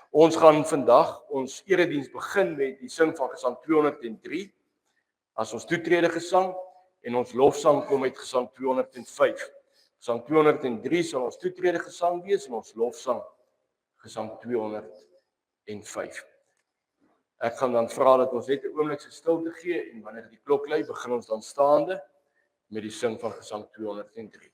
Ons gaan vandag ons erediens begin met die sing van Gesang 203 as ons toetrede gesang en ons lofsang kom uit Gesang 205. Gesang 203 sal ons toetrede gesang wees en ons lofsang Gesang 205. Ek gaan dan vra dat ons net 'n oomblik se stilte gee en wanneer die klok lui, begin ons dan staande met die sing van Gesang 203.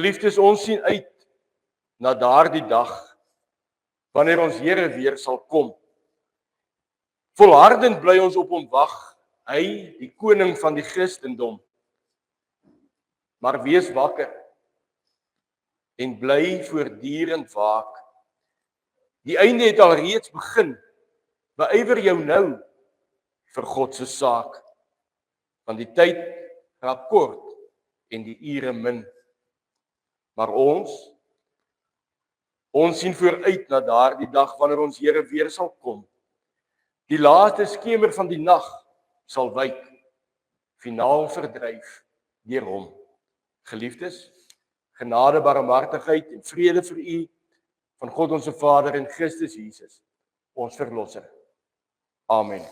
Geliefdes, ons sien uit na daardie dag wanneer ons Here weer sal kom. Volhardend bly ons op hom wag, hy die koning van die Christendom. Maar wees wakker en bly voortdurend waak. Die einde het al reeds begin. Beywer jou nou vir God se saak, want die tyd raak kort en die ure min. Maar ons sien vooruit na daardie dag wanneer ons Here weer sal kom. Die laaste skemer van die nag sal wyk, finaal verdryf deur hom. Geliefdes, genade, barmhartigheid en vrede vir u van God ons Vader en Christus Jesus, ons verlosser. Amen.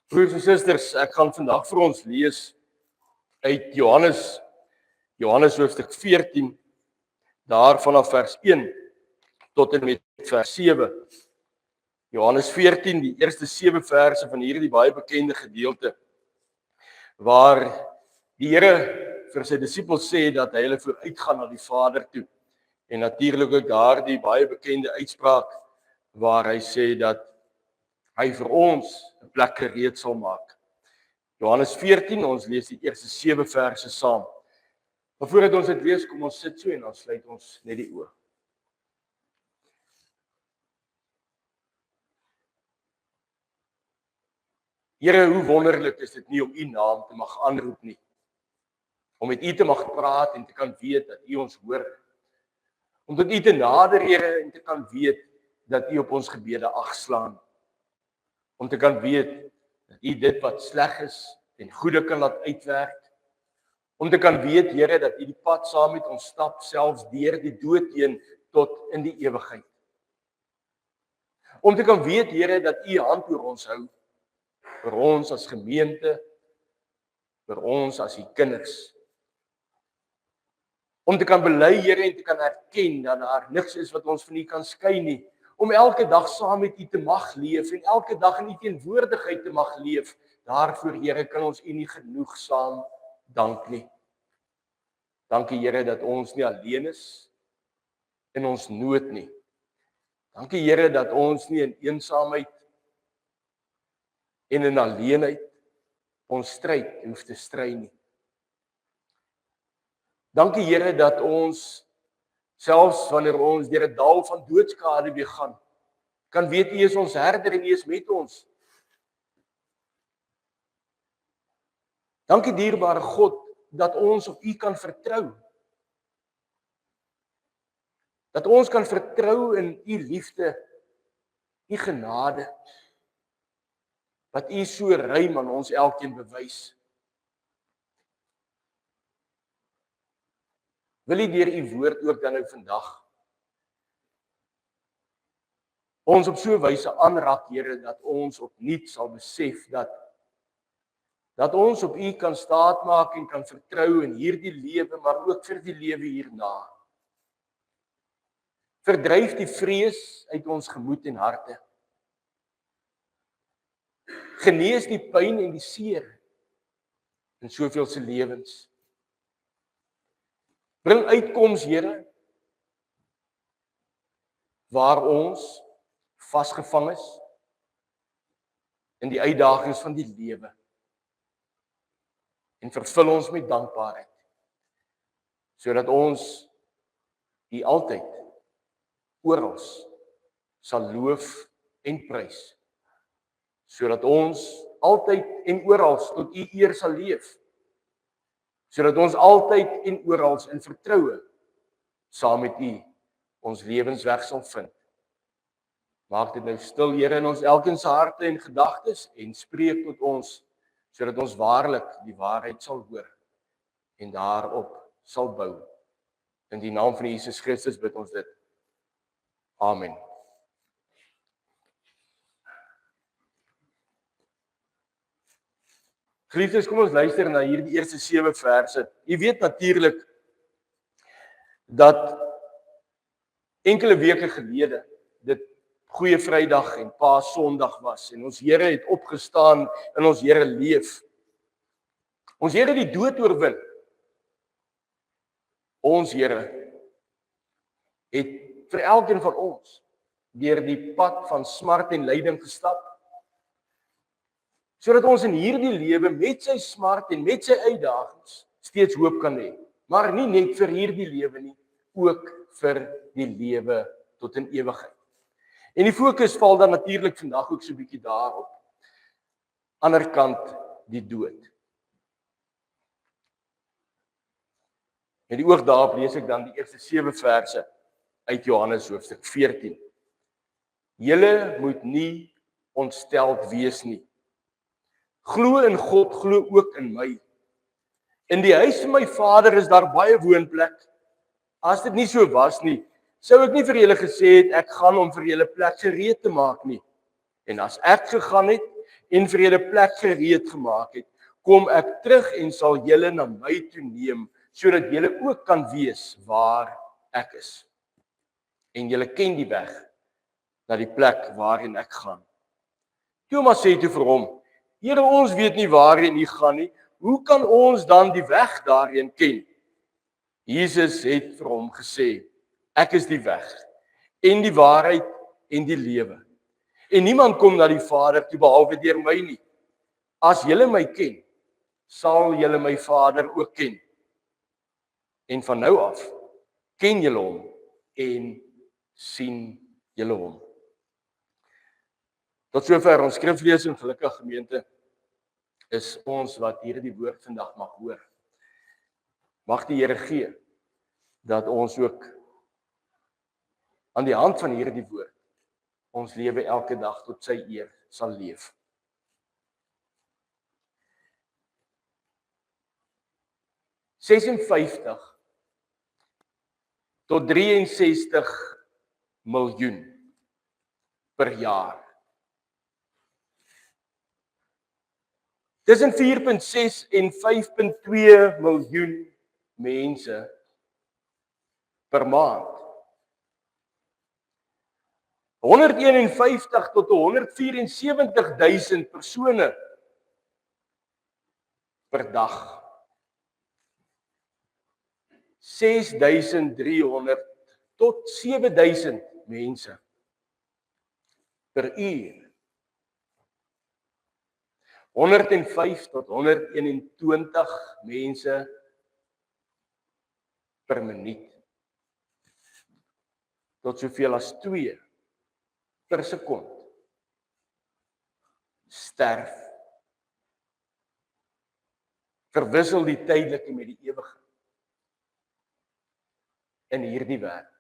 Broers en susters, ek gaan vandag vir ons lees uit Johannes hoofstuk 14, daar vanaf vers 1 tot en met vers 7. Johannes 14, die eerste 7 verse van hierdie baie bekende gedeelte, waar die Here vir sy disippels sê dat hy hulle vooruitgaan na die Vader toe. En natuurlik ook daardie baie bekende uitspraak waar hy sê dat hy vir ons 'n plek gereed sal maak. Johannes 14, ons lees die eerste 7 verse saam. Maar voordat ons dit lees, kom ons sit so en dan sluit ons net die oë. Here, hoe wonderlik is dit nie om U naam te mag aanroep nie. Om met U te mag praat en te kan weet dat U ons hoor. Om tot U te nader, Here, en te kan weet dat U op ons gebede agslaan. Om te kan weet dat U dit wat sleg is en goeie kan laat uitwerk. Om te kan weet, Here, dat U die pad saam met ons stap, selfs deur die dood heen tot in die ewigheid. Om te kan weet, Here, dat U hand oor ons hou, vir ons as gemeente, vir ons as U kinders. Om te kan bely, Here, en te kan erken dat daar niks is wat ons van U kan skei nie. Om elke dag saam met U te mag leef en elke dag in U teenwoordigheid te mag leef. Daarvoor, Here, kan ons U nie genoegsaam dank nie. Dankie, Here, dat ons nie alleen is in ons nood nie. Dankie, Here, dat ons nie in eensaamheid en in alleenheid ons stryd hoef te stry nie. Dankie, Here, dat ons selfs wanneer ons deur 'n dal van doodskade gaan, kan weet U is ons herder en U is met ons. Dankie, dierbare God, dat ons op U kan vertrou. Dat ons kan vertrou in U liefde, U genade, wat U so ruim aan ons elkeen bewys. Wil U deur U woord ook dan nou vandag ons op so 'n wyse aanraak, Here, dat ons opnuut sal besef dat ons op U kan staatmaak en kan vertrou in hierdie lewe, maar ook vir die lewe hierna. Verdryf die vrees uit ons gemoed en harte. Genees die pyn en die seer in soveel se lewens. Bring uitkoms, Here, waar ons vasgevang is in die uitdagings van die lewe. En vervul ons met dankbaarheid, sodat ons U altyd oral sal loof en prys, sodat ons altyd en oral tot U eer sal leef, sodat ons altyd en oral in vertroue saam met U ons lewensweg sal vind. Maak dit nou stil, Here, in ons elkeen se harte en gedagtes en spreek tot ons, sodat ons waarlik die waarheid sal hoor en daarop sal bou. In die naam van Jesus Christus bid ons dit. Amen. Geliefdes, kom ons luister na hierdie eerste 7 verse. Jy weet natuurlik dat enkele weke gelede dit Goeie Vrydag en Paasondag was en ons Here het opgestaan en ons Here leef. Ons Here het die dood oorwin. Ons Here het vir elkeen van ons deur die pad van smart en lyding gestap, sodat ons in hierdie lewe met sy smart en met sy uitdagings steeds hoop kan hê. Maar nie net vir hierdie lewe nie, ook vir die lewe tot in ewigheid. En die fokus val dan natuurlik vandag ook so 'n bietjie daarop. Ander kant die dood. Met die oog daarop lees ek dan die eerste 7 verse uit Johannes hoofstuk 14. Julle moet nie ontsteld wees nie. Glo in God, glo ook in my. In die huis van my Vader is daar baie woonplek. As dit nie so was nie, sou ek nie vir julle gesê het ek gaan om vir julle plek gereed te maak nie. En as ek gegaan het en vir julle plek gereed gemaak het, kom ek terug en sal julle na my toe neem, sodat julle ook kan weet waar ek is. En julle ken die weg na die plek waarheen ek gaan. Thomas sê toe vir hom: Here, ons weet nie waarheen u gaan nie. Hoe kan ons dan die weg daarheen ken? Jesus het vir hom gesê: Ek is die weg en die waarheid en die lewe. En niemand kom na die Vader toe behalwe deur my nie. As julle my ken, sal julle my Vader ook ken. En van nou af ken julle hom en sien julle hom. Tot sover ons skriflesing, gelukkig gemeente, is ons wat hierdie woord vandag mag hoor. Mag die Here gee dat ons ook aan die hand van hierdie woord ons lewe elke dag tot sy eer sal leef. $56 tot 63 miljoen per jaar. Tussen 4.6 en 5.2 miljoen mense per maand. 151 tot 174.000 persone per dag. 6.300 tot 7.000 mense per uur. 105 tot 121 mense per minuut. Tot soveel as 2 per sekond sterf. Verwissel die tydelike met die ewige in hierdie wêreld.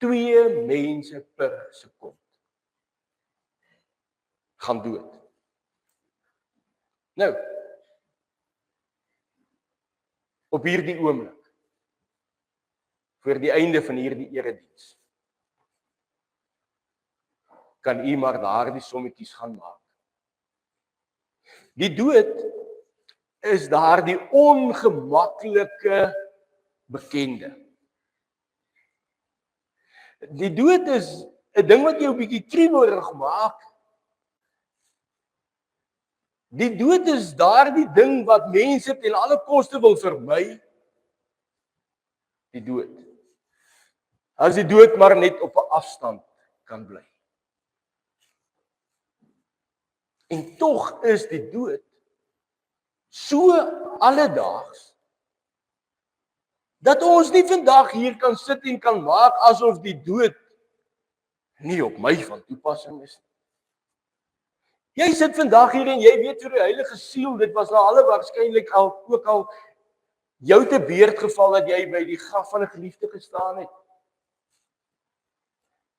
2 mense per sekond gaan dood. Nou, op hierdie oomblik, voor die einde van hierdie erediens, kan u maar daardie sommetjies gaan maak. Die dood is daardie ongemaklike bekende. Die dood is 'n ding wat jou 'n bietjie kriebelrig maak. Die dood is daardie ding wat mense ten alle koste wil vermy. Die dood. As die dood maar net op 'n afstand kan bly. En tog is die dood so alledaags dat ons nie vandag hier kan sit en kan maak asof die dood nie op my van toepassing is nie. Jy sit vandag hier en jy weet vir die Heilige Siel, dit was nou alle waarskynlik ook al jou te beurt geval dat jy by die graf van 'n geliefde gestaan het.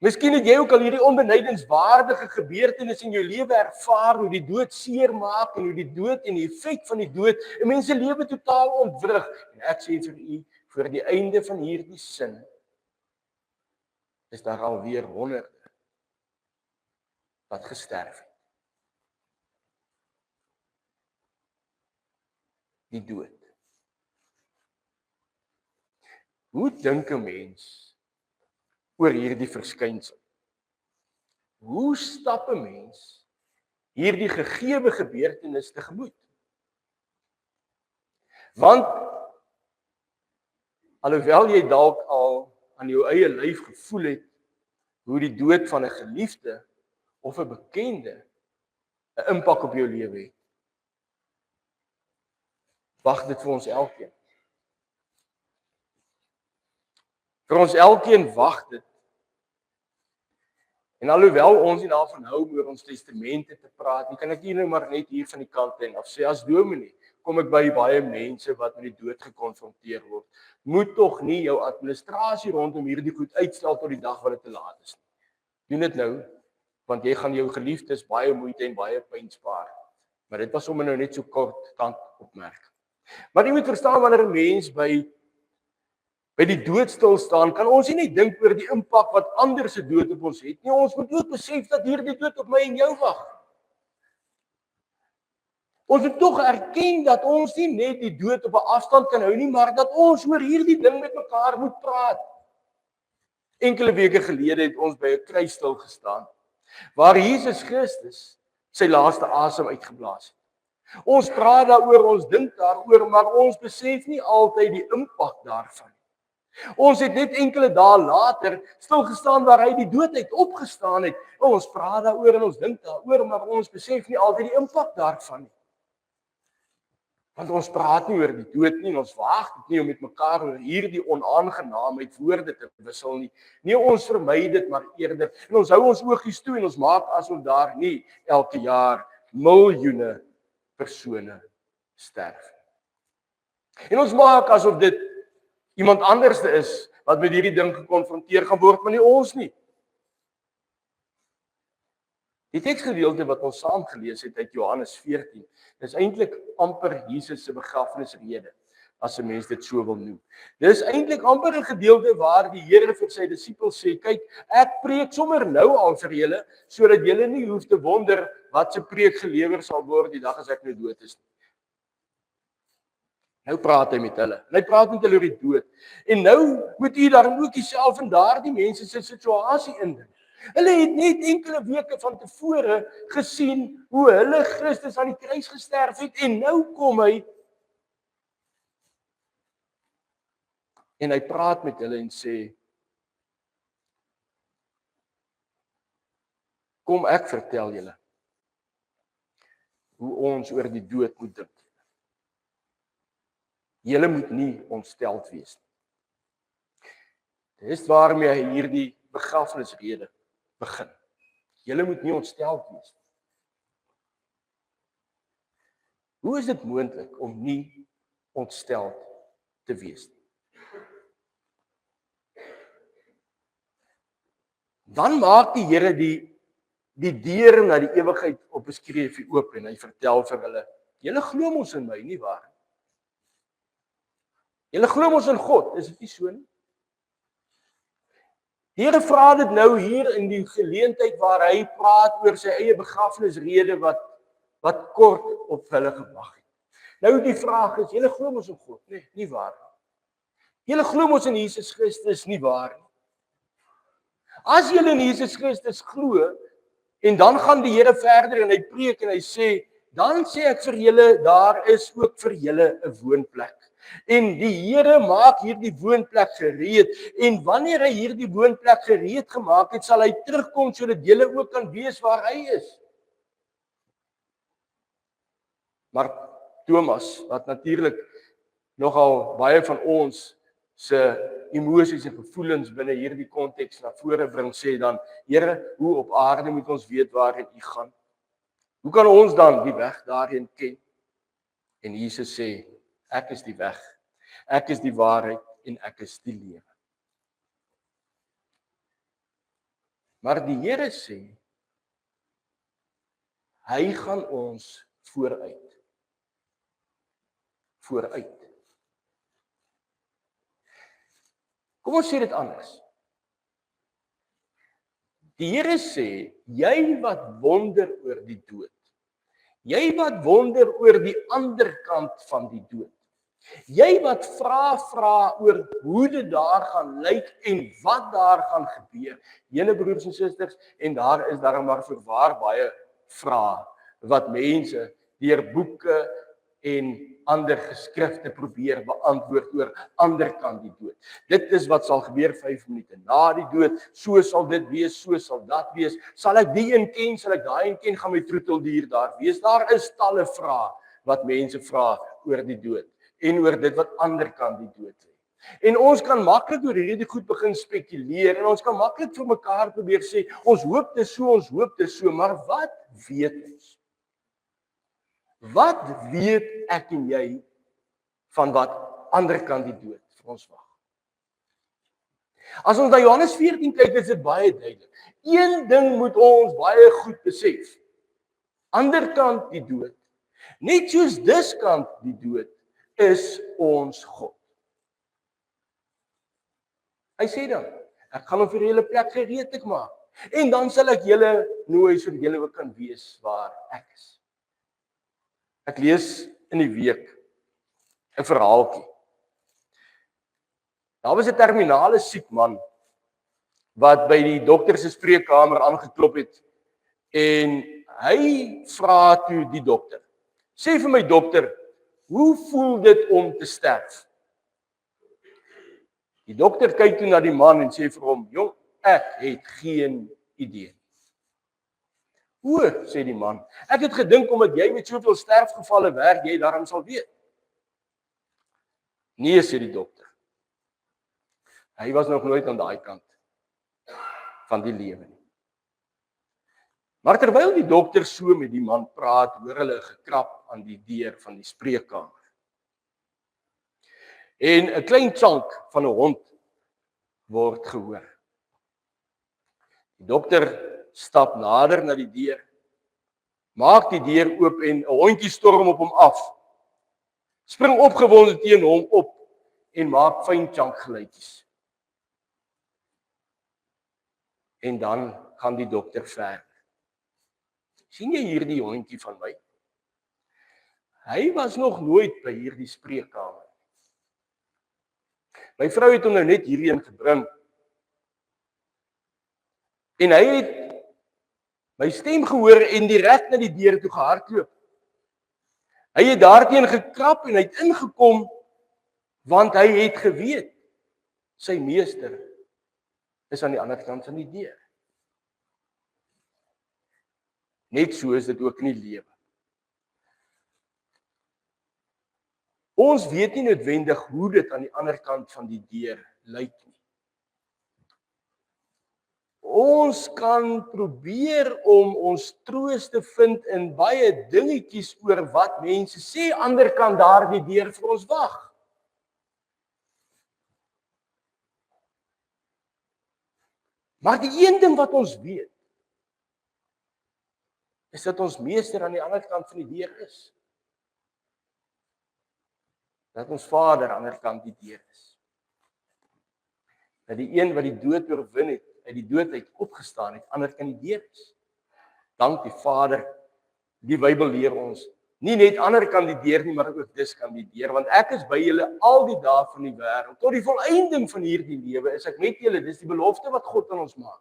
Miskien het jy ook al hierdie onbenydenswaardige gebeurtenis in jou lewe ervaar, hoe die dood seer maak en hoe die dood en die effek van die dood 'n mens se lewe totaal ontwrig. En ek sê vir u, voor die einde van hierdie sin is daar alweer honderde wat gesterf het. Die dood. Hoe dink 'n mens oor hierdie verskynsel? Hoe stap 'n mens hierdie gegewe gebeurtenis tegemoet? Want alhoewel jy dalk al aan jou eie lyf gevoel het hoe die dood van 'n geliefde of 'n bekende 'n impak op jou lewe het, wag dit vir ons elkeen. Vir ons elkeen wag dit. En alhoewel ons nie daarvan hou om oor ons testamente te praat nie, kan ek hier nou maar net hier van die kant en af sê, as dominee, kom ek by baie mense wat met die dood gekonfronteer word. Moet tog nie jou administrasie rondom hierdie goed uitstel tot die dag wat dit te laat is nie. Doen dit nou, want jy gaan jou geliefdes baie moeite en baie pyn spaar. Maar dit was sommer nou net so kort kant opmerk. Maar jy moet verstaan, wanneer 'n mens by by die dood stil staan, kan ons nie net dink oor die impak wat ander se dood op ons het nie. Ons moet ook besef dat hierdie dood op my en jou wag. Ons moet tog erken dat ons nie net die dood op 'n afstand kan hou nie, maar dat ons oor hierdie ding met mekaar moet praat. Enkele weke gelede het ons by 'n kruis stil gestaan, waar Jesus Christus sy laaste asem uitgeblaas het. Ons praat daaroor, ons dink daaroor, maar ons besef nie altyd die impak daarvan. Ons het net enkele dae later stil gestaan waar hy die dood uit opgestaan het. Ons praat daaroor en ons dink daaroor, maar ons besef nie altyd die impak daarvan nie. Want ons praat nie oor die dood nie en ons waag dit nie om met mekaar oor hierdie onaangenaamheid woorde te wissel nie. Nee, ons vermy dit maar eerder. En ons hou ons oogies toe en ons maak asof daar nie elke jaar miljoene persone sterf. En ons maak asof dit iemand anders is wat met hierdie ding gekonfronteer gaan word, maar nie ons nie. Die teksgedeelte wat ons saam gelees het uit Johannes 14, dis eintlik amper Jesus se begrafnisrede, as 'n mens dit so wil noem. Dis eintlik amper 'n gedeelte waar die Here vir sy disippels sê, kyk, ek preek sommer nou al vir julle, sodat julle nie hoef te wonder wat se preek gelewer sal word die dag as ek nou dood is nie. Nou praat hy met hulle. En hy praat met hulle oor die dood. En nou moet u daarom ook jouself in daardie mense se situasie indink. Hulle het net enkele weke van tevore gesien hoe hulle Christus aan die kruis gesterf het en nou kom hy en hy praat met hulle en sê, kom ek vertel julle hoe ons oor die dood moet dink. Julle moet nie ontsteld wees nie. Dis waarmee hy hierdie begrafnisrede begin. Julle moet nie ontsteld wees nie. Hoe is dit moontlik om nie ontsteld te wees nie? Dan maak die Here die deur na die ewigheid op 'n skreefie oop en hy vertel vir hulle, julle glo mos in my, nie waar? Julle glo mos in God, is dit nie so nie? Die Here vra dit nou hier in die geleentheid waar hy praat oor sy eie begrafnisrede wat kort op hulle gewag het. Nou die vraag is, julle glo mos in God, nee, nie waar nie? Julle glo mos in Jesus Christus, nie waar nie? As julle in Jesus Christus glo, en dan gaan die Here verder en hy preek en hy sê, dan sê ek vir julle, daar is ook vir julle 'n woonplek. En die Here maak hierdie woonplek gereed. En wanneer hy hierdie woonplek gereed gemaak het, sal hy terugkom sodat julle ook kan weet waar hy is. Maar Thomas, wat natuurlik nogal baie van ons se emosies en gevoelens binne hierdie konteks na vore bring, sê dan, Here, hoe op aarde moet ons weet waarheen U gaan? Hoe kan ons dan die weg daarheen ken? En Jesus sê, ek is die weg, ek is die waarheid en ek is die lewe. Maar die Here sê, hy gaan ons vooruit. Kom ons sê dit anders. Die Here sê, jy wat wonder oor die dood, jy wat wonder oor die ander kant van die dood, jy wat vra oor hoe dit daar gaan lyk en wat daar gaan gebeur, julle broers en susters, en daar is maar voorwaar baie vrae wat mense deur boeke en ander geskrifte probeer beantwoord oor ander kant die dood. Dit is wat sal gebeur 5 minute na die dood, so sal dit wees, so sal dat wees, sal ek die een ken, sal ek daai een ken, gaan my troeteldier daar wees. Daar is talle vrae wat mense vra oor die dood en oor dit wat ander kant die dood lê. En ons kan maklik oor hierdie goed begin spekuleer en ons kan maklik vir mekaar probeer sê, ons hoop dit so, maar wat weet ons? Wat weet ek en jy van wat ander kant die dood vir ons wag? As ons na Johannes 14 kyk, is dit baie duidelik. Een ding moet ons baie goed besef. Ander kant die dood, net soos dis kant die dood, is ons God. Hy sê dan, ek gaan hom vir julle plek gereed maak. En dan sal ek julle nooi sodat julle ook kan weet waar ek is. Ek lees in die week 'n verhaaltjie. Daar was 'n terminale siek man wat by die dokter se spreekkamer aangeklop het en hy vra toe die dokter: "Sê vir my dokter, hoe voel dit om te sterf?" Die dokter kyk toe na die man en sê vir hom: "Jong, ek het geen idee." "O," sê die man, "ek het gedink omdat jy met soveel sterfgevalle werk, jy daarom sal weet." "Nee," sê die dokter. Hy was nog nooit aan daai kant van die lewe nie. Maar terwyl die dokter so met die man praat, hoor hulle gekrap aan die deur van die spreekkamer. En 'n klein chunk van 'n hond word gehoor. Die dokter stap nader na die deur, maak die deur oop en 'n hondjie storm op hom af. Spring opgewonde teen hom op en maak fyn chunk geluitjies. En dan gaan die dokter verder. "Sien jy hierdie hondjie van my? Hy was nog nooit by hierdie spreekkamer. My vrou het hom nou net hierheen gebring. En hy het my stem gehoor en direk na die deur toe gehardloop. Hy het daarteen gekrap en hy het ingekom want hy het geweet sy meester is aan die ander kant van die deur." Net so is dit ook in die lewe. Ons weet nie noodwendig hoe dit aan die ander kant van die deur lyk nie. Ons kan probeer om ons troos te vind in baie dingetjies oor wat mense sê ander kant daardie deur vir ons wag. Maar die een ding wat ons weet, is dat ons meester aan die ander kant van die deur is. Dat ons Vader aan die ander kant die deur is. Dat die een wat die dood oorwin het, uit die dood uit opgestaan het, aan die ander kant die deur is. Dank die Vader, die Bybel leer ons, nie net aan die ander kant die deur nie, maar ook dis kant die deur, want ek is by julle al die dae van die wêreld, tot die volëinding van hierdie lewe is ek met julle, dis die belofte wat God aan ons maak.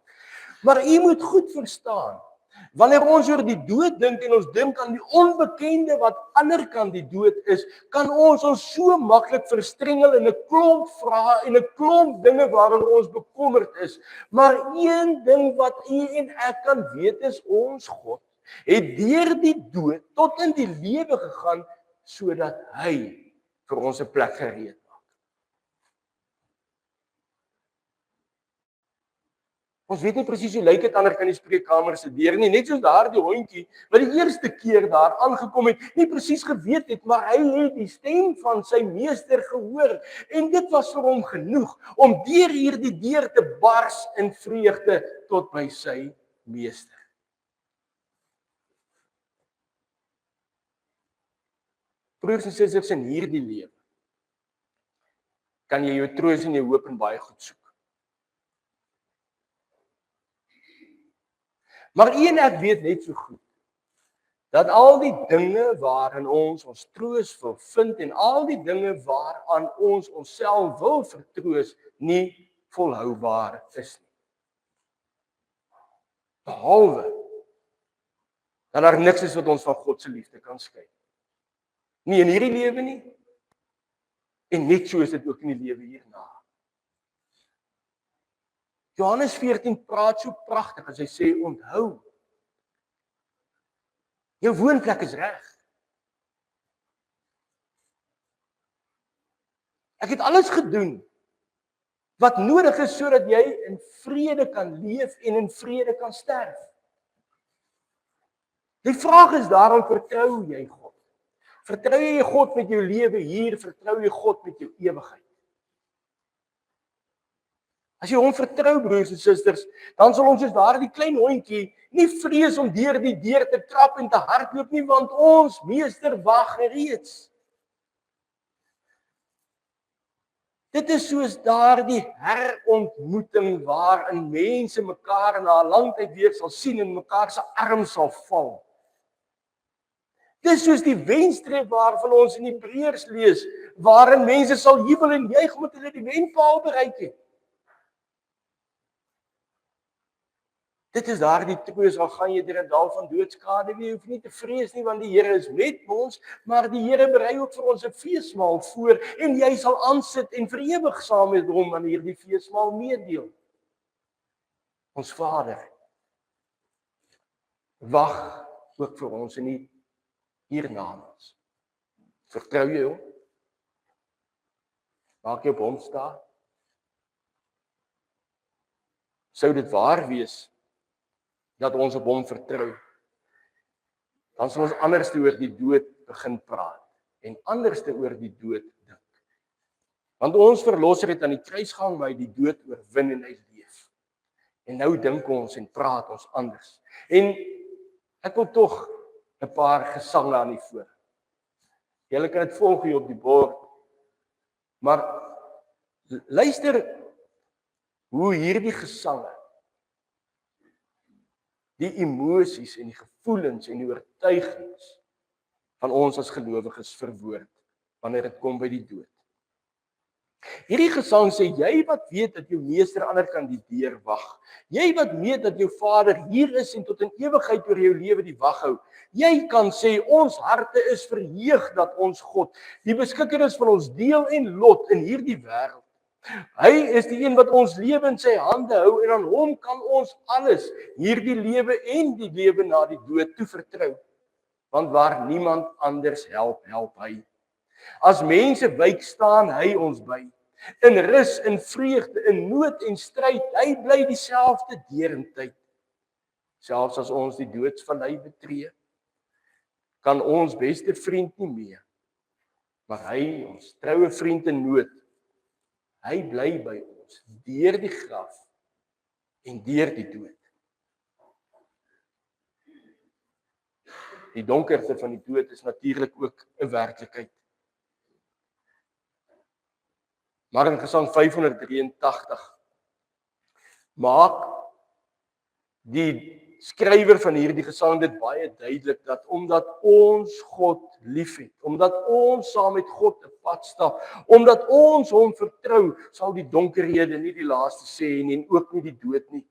Maar u moet goed verstaan, wanneer ons oor die dood dink en ons dink aan die onbekende wat ander kant die dood is, kan ons so maklik verstrengel in 'n klomp vrae en 'n klomp dinge waaroor ons bekommerd is. Maar een ding wat u en ek kan weet is ons God het deur die dood tot in die lewe gegaan sodat hy vir ons 'n plek gereed maak. Ons weet nie presies hoe lyk dit ander kan die spreekkamer se deur nie, net soos daardie hondjie wat die eerste keer daar aangekom het, nie presies geweet het, maar hy het die stem van sy meester gehoor en dit was vir hom genoeg om deur hierdie deur te bars in vreugde tot by sy meester. Broers en susters, in hierdie lewe kan jy jou troos en jou hoop in baie goed soek. Maar een ek weet net so goed, dat al die dinge waarin ons troos wil vind en al die dinge waaraan ons onsself wil vertroos, nie volhoubaar is nie. Behalwe dat daar niks is wat ons van God se liefde kan skei. Nie in hierdie lewe nie, en net so is dit ook in die lewe hierna. Johannes 14 praat so pragtig as hy sê, onthou, jou woonplek is reg. Ek het alles gedoen wat nodig is sodat jy in vrede kan leef en in vrede kan sterf. Die vraag is daarom, vertrou jy God? Vertrou jy God met jou lewe hier, vertrou jy God met jou ewigheid? As jy hom vertrou, broers en susters, dan sal ons soos daardie klein hondjie nie vrees om deur die deur te trap en te hardloop nie, want ons meester wag reeds. Dit is soos daardie herontmoeting waarin mense mekaar na 'n lang tyd weer sal sien en mekaar se arms sal val. Dis soos die wenstreep waarvan ons in Hebreërs lees, waarin mense sal jubel en juig omdat hulle die wenpaal bereik het. Dit is daardie troos al gaan jy deur 'n dal van doodskade, jy hoef nie te vrees nie want die Here is met ons, maar die Here berei ook vir ons 'n feesmaal voor en jy sal aansit en vir ewig saam met hom aan hierdie feesmaal meedeel. Ons Vader wag ook vir ons in die hiernamaals. Vertrou jy hom? Maak jy op hom staan? Sou dit waar wees dat ons op hom vertrou, dan sal ons anders oor die dood begin praat en anders oor die dood dink. Want ons verlosser het aan die kruis gehang, maar hy die dood oorwin en hy leef. En nou dink ons en praat ons anders. En ek wil tog 'n paar gesange aan u voor. Julle kan dit volg hier op die bord. Maar luister hoe hierdie gesange die emosies en die gevoelens en die oortuigings van ons as gelowiges verwoord wanneer dit kom by die dood. Hierdie gesang sê, jy wat weet dat jou meester aan die ander kant die deur wag, jy wat weet dat jou Vader hier is en tot in ewigheid oor jou lewe die wag hou, jy kan sê, ons harte is verheug dat ons God, die beskikker is van ons deel en lot in hierdie wêreld. Hy is die een wat ons lewe in sy hande hou en aan hom kan ons alles, hierdie lewe en die lewe na die dood toevertrou. Want waar niemand anders help hy. As mense wyk staan hy ons by. In rus, in vreugde, in nood en stryd, hy bly dieselfde deurentyd. Selfs as ons die doodsvallei betree, kan ons beste vriend nie meer. Maar hy, ons troue vriend in nood, hy bly by ons, deur die graf en deur die dood. Die donkerte van die dood is natuurlik ook 'n werklikheid. Maar in Gesang 583 maak die skrywer van hierdie gesang dit baie duidelik dat omdat ons God liefhet, omdat ons saam met God 'n pad stap, omdat ons hom vertrou, sal die donkerhede nie die laaste sê nie en ook nie die dood nie.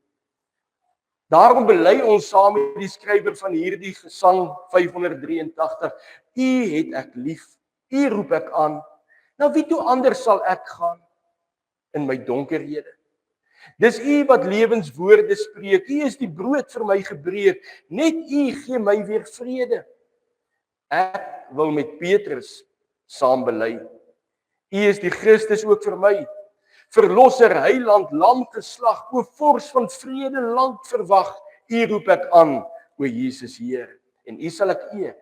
Daarom bely ons saam met die skrywer van hierdie gesang 583, U het ek lief, U roep ek aan. Na wie toe anders sal ek gaan in my donkerhede? Dis U wat lewenswoorde spreek. U is die brood vir my gebreek. Net U gee my weer vrede. Ek wil met Petrus saam bely. U is die Christus ook vir my. Verlosser, heiland, lam geslag, o vors van vrede lank verwag. U roep ek aan, o Jesus Heer, en U sal ek eer.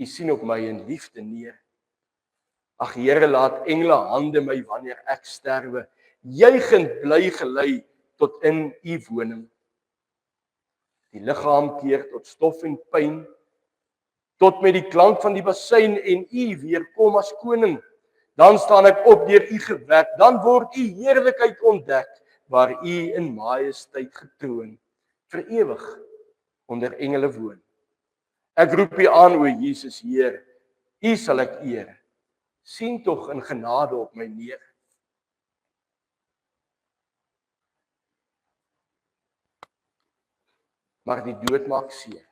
U sien op my in liefde neer. Ag Here, laat engele hande my wanneer ek sterwe, juigend bly gelei tot in U woning. Die liggaam keer tot stof en pyn, tot met die klank van die bassein en U weer kom as koning. Dan staan ek op deur U gewek, dan word U heerlikheid ontdek, waar U in majesteit getroon, vir ewig onder engele woon. Ek roep U aan, o Jesus Heer, U sal ek eer. Sien tog in genade op my neer. Maar die dood maak seer.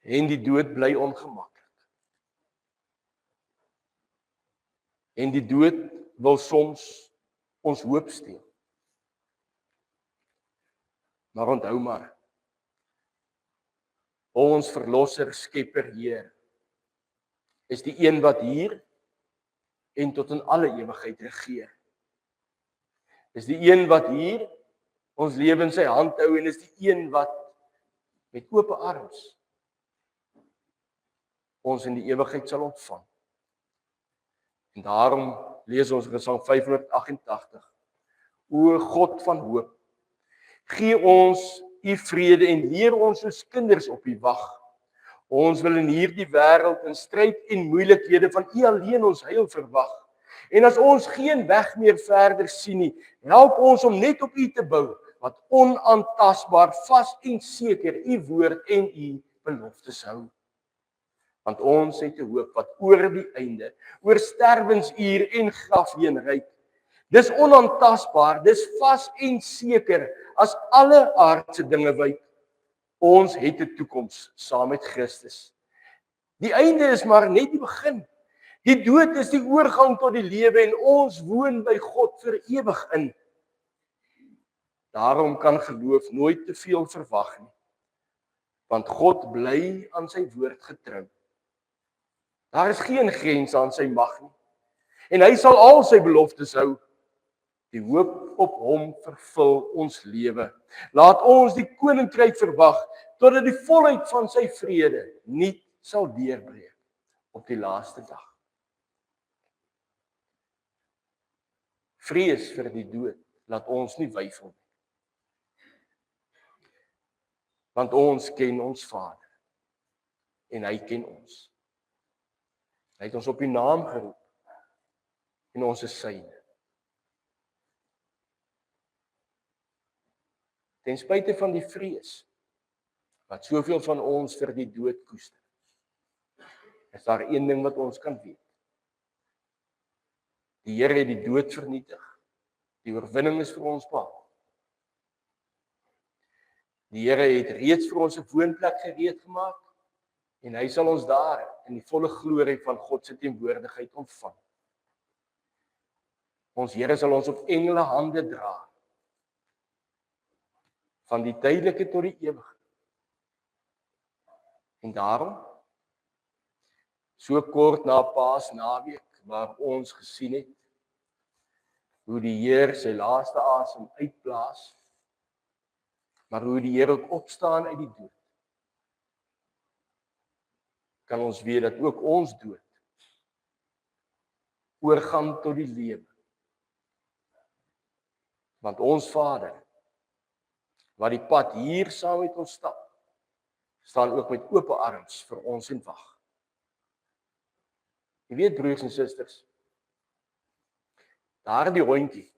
En die dood bly ongemaklik. En die dood wil soms ons hoop steel. Maar onthou maar, ons verlosser, skepper, Heer, is die een wat hier en tot in alle ewigheid regeer. Is die een wat hier ons lewe in sy hand hou en is die een wat met oop arms ons in die ewigheid sal ontvang. En daarom lees ons Gesang 588. O God van hoop, gee ons U vrede en leer ons soos kinders op U wag. Ons wil in hierdie wêreld in stryd en moeilikhede van U alleen ons heil verwag. En as ons geen weg meer verder sien nie, help ons om net op U te bou, wat onaantastbaar, vas en seker U woord en U beloftes hou. Want ons het 'n hoop wat oor die einde, oor sterwensuur en graf heen reik. Dis onaantastbaar, dis vas en seker as alle aardse dinge wyk. Ons het 'n toekoms saam met Christus. Die einde is maar net die begin. Die dood is die oorgang tot die lewe en ons woon by God vir ewig in. Daarom kan geloof nooit te veel verwag nie, want God bly aan sy woord getrou. Daar is geen grens aan sy mag nie, en hy sal al sy beloftes hou. Die hoop op hom vervul ons lewe. Laat ons die koninkryk verwag, totdat die volheid van sy vrede nie sal deurbreek op die laaste dag. Vrees vir die dood laat ons nie weifel nie. Want ons ken ons Vader en hy ken ons. Hy het ons op die naam geroep en ons is syne. Ten spyte van die vrees wat soveel van ons vir die dood koester, is daar een ding wat ons kan weet. Die Here het die dood vernietig. Die oorwinning is vir ons behaal. Die Here het reeds vir ons 'n woonplek gereed gemaak en hy sal ons daar in die volle glorie van God se teenwoordigheid ontvang. Ons Here sal ons op engele hande dra, van die tydelike tot die ewige. En daarom, so kort na Paasnaweek, waar ons gesien het hoe die Heer sy laaste asem uitblaas, maar hoe die Heer ook opstaan uit die dood, kan ons weet dat ook ons dood oorgaan tot die lewe. Want ons Vader, wat die pad hier saam met ons stap, staan ook met oop arms vir ons en wag. Jy weet, broers en susters, daardie hondjie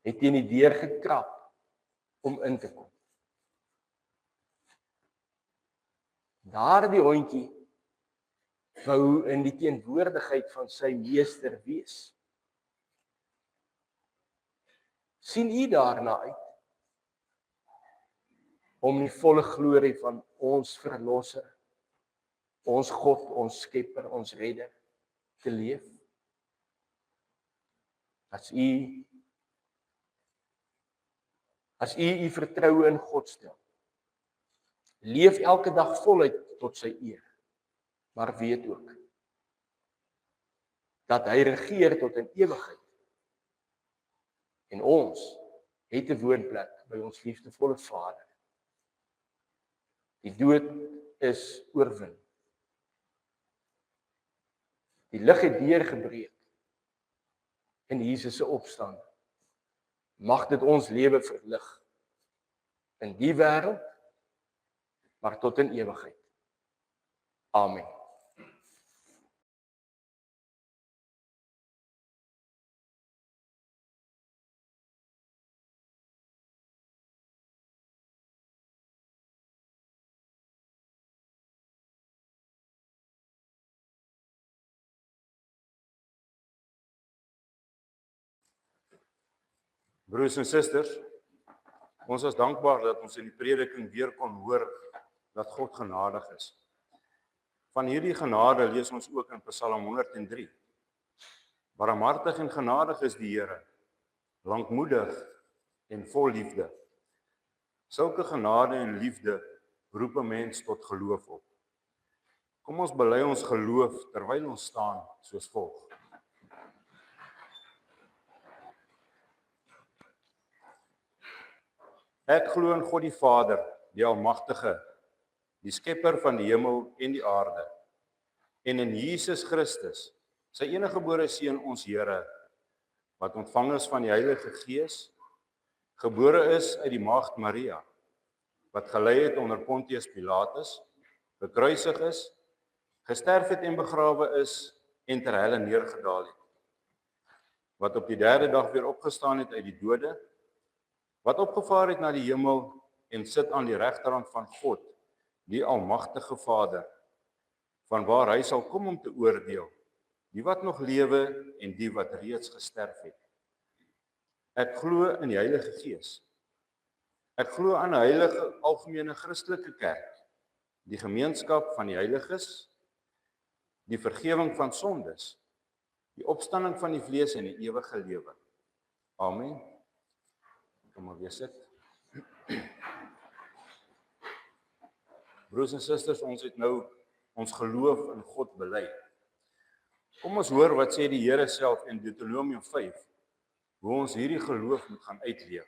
het teen die deur gekrap om in te kom. Daardie hondjie wou in die teenwoordigheid van sy meester wees. Sien u daarna uit om die volle glorie van ons verlosser, ons God, ons skepper, ons redder te leef? As u vertroue in God stel, leef elke dag voluit tot sy eer, maar weet ook dat hy regeer tot in ewigheid. En ons het 'n woonplek by ons liefdevolle Vader. Die dood is oorwin. Die lig het deurgebreek in Jesus se opstanding. Mag dit ons lewe verlig in die wêreld, maar tot in ewigheid. Amen. Broers en susters, ons is dankbaar dat ons in die prediking weer kon hoor dat God genadig is. Van hierdie genade lees ons ook in Psalm 103. Barmhartig en genadig is die Here, lankmoedig en vol liefde. Sulke genade en liefde roep 'n mens tot geloof op. Kom ons bely ons geloof terwyl ons staan soos volg. Ek glo in God die Vader, die Almagtige, die skepper van die hemel en die aarde, en in Jesus Christus, sy eniggebore Seun, ons Here, wat ontvang is van die Heilige Gees, gebore is uit die maagd Maria, wat gelei het onder Pontius Pilatus, gekruisig is, gesterf het en begrawe is en ter helle neergedaal het. Wat op die derde dag weer opgestaan het uit die dode, wat opgevaar het na die hemel en sit aan die regterhand van God, die almagtige Vader, vanwaar hy sal kom om te oordeel, die wat nog lewe en die wat reeds gesterf het. Ek glo in die Heilige Gees. Ek glo aan 'n heilige algemene Christelike kerk, die gemeenskap van die heiliges, die vergifnis van sondes, die opstanding van die vlees en die ewige lewe. Amen. Kom maar weer sit. Broers en susters, ons het nou ons geloof in God bely. Kom ons hoor wat sê die Here self in Deuteronomium 5, hoe ons hierdie geloof moet gaan uitleef.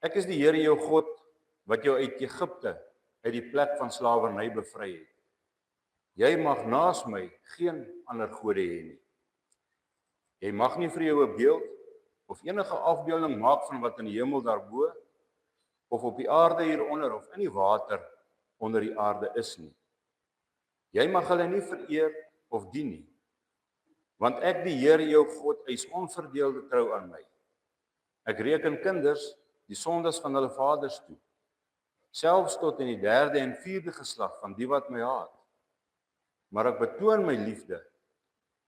Ek is die Here jou God, wat jou uit Egipte, uit die plek van slawerny bevry het. Jy mag naas my geen ander gode hê nie. Jy mag nie vir jou 'n beeld of enige afbeelding maak van wat in die hemel daarbo, of op die aarde hieronder of in die water onder die aarde is nie. Jy mag hulle nie vereer of dien nie, want ek die Here jou God eis onverdeelde trou aan my. Ek reken kinders die sondes van hulle vaders toe, selfs tot in die 3de en 4de geslag van die wat my haat. Maar ek betoon my liefde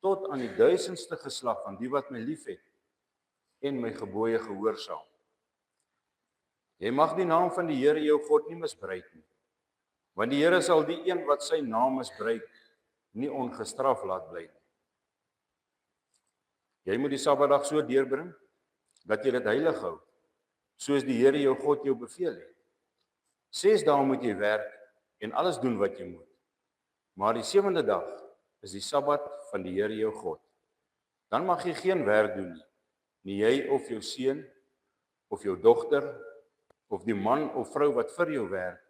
tot aan die 1000ste geslag van die wat my liefhet en my gebooie gehoorsaam. Jy mag die naam van die Here jou God nie misbruik nie, want die Here sal die een wat sy naam misbruik nie ongestraf laat bly nie. Jy moet die Sabbatdag so deurbring dat jy dit heilig hou, soos die Here jou God jou beveel het. 6 dae moet jy werk en alles doen wat jy moet. Maar die 7de dag is die Sabbat van die Here jou God. Dan mag jy geen werk doen nie, nie jy of jou seun of jou dogter of die man of vrou wat vir jou werk,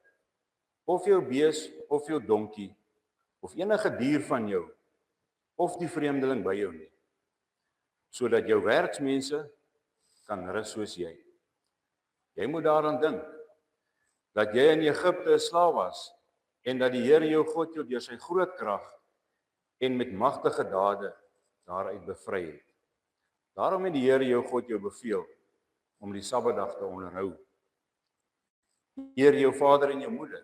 of jou bees of jou donkie of enige dier van jou of die vreemdeling by jou nie, sodat jou werksmense kan rus soos jy. Jy moet daaraan dink dat jy in Egipte 'n slaaf was en dat die Here jou God jou deur sy groot krag en met magtige dade daaruit bevry het. Daarom het die Here jou God jou beveel om die Sabbatdag te onderhou. Eer jou vader en jou moeder,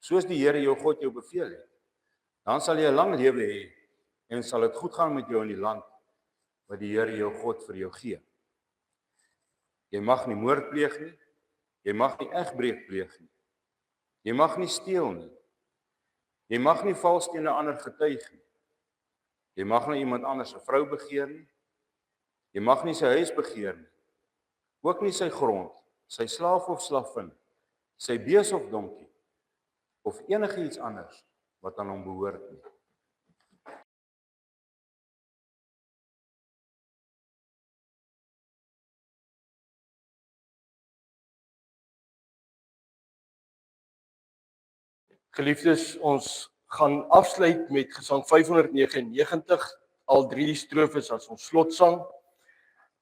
soos die Here jou God jou beveel het. Dan sal jy 'n lang lewe hê en sal dit goed gaan met jou in die land wat die Here jou God vir jou gee. Jy mag nie moord pleeg nie, jy mag nie egbreek pleeg nie, jy mag nie steel nie, jy mag nie vals teen 'n ander getuig nie, jy mag nie iemand anders se vrou begeer nie, jy mag nie sy huis begeer nie, ook nie sy grond, sy slaaf of slavin, sy bees of donkie, of enigiets anders wat aan hom behoort nie. Geliefdes, ons gaan afsluit met Gesang 599, al 3 strofes as ons slotsang.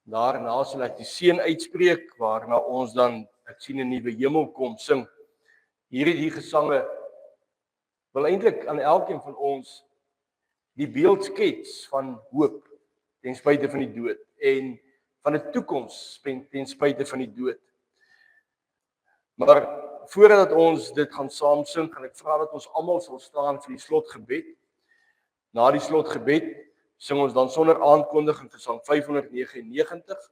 Daarna sal ek die seën uitspreek, waarna ons dan Ek sien 'n nuwe hemel kom sing. Hierdie gesange wil eintlik aan elkeen van ons die beeld skets van hoop ten spyte van die dood en van 'n toekoms ten spyte van die dood. Maar voordat ons dit gaan saam sing, gaan ek vra dat ons almal sal staan vir die slotgebed. Na die slotgebed sing ons dan sonder aankondiging Gesang 599,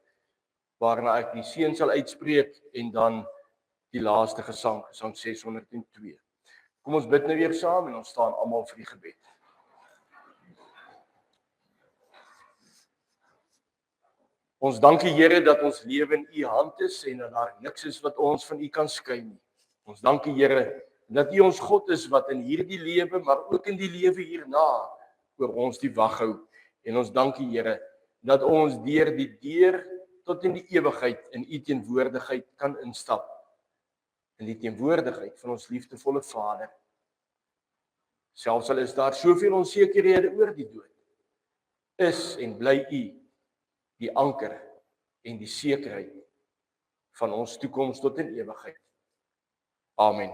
waarna ek die seën sal uitspreek en dan die laaste gesang, Gesang 602. Kom ons bid nou weer saam en ons staan almal vir die gebed. Ons dank U Here dat ons lewe in U hand is en dat daar niks is wat ons van U kan skei nie. Ons dank U Here dat U ons God is wat in hierdie lewe, maar ook in die lewe hierna oor ons die wag hou. En ons dank U Here dat ons deur die deur tot in die ewigheid in U teenwoordigheid kan instap. In die teenwoordigheid van ons liefdevolle Vader. Selfs al is daar soveel onsekerhede oor die dood, is en bly U die anker en die sekerheid van ons toekoms tot in ewigheid. Amen.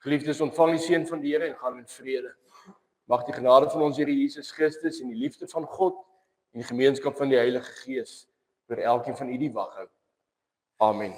Geliefdes, ontvang die seën van die Here en gaan in vrede. Mag die genade van ons Here Jesus Christus en die liefde van God en die gemeenskap van die Heilige Gees vir elkeen van u die wag hou. Amen.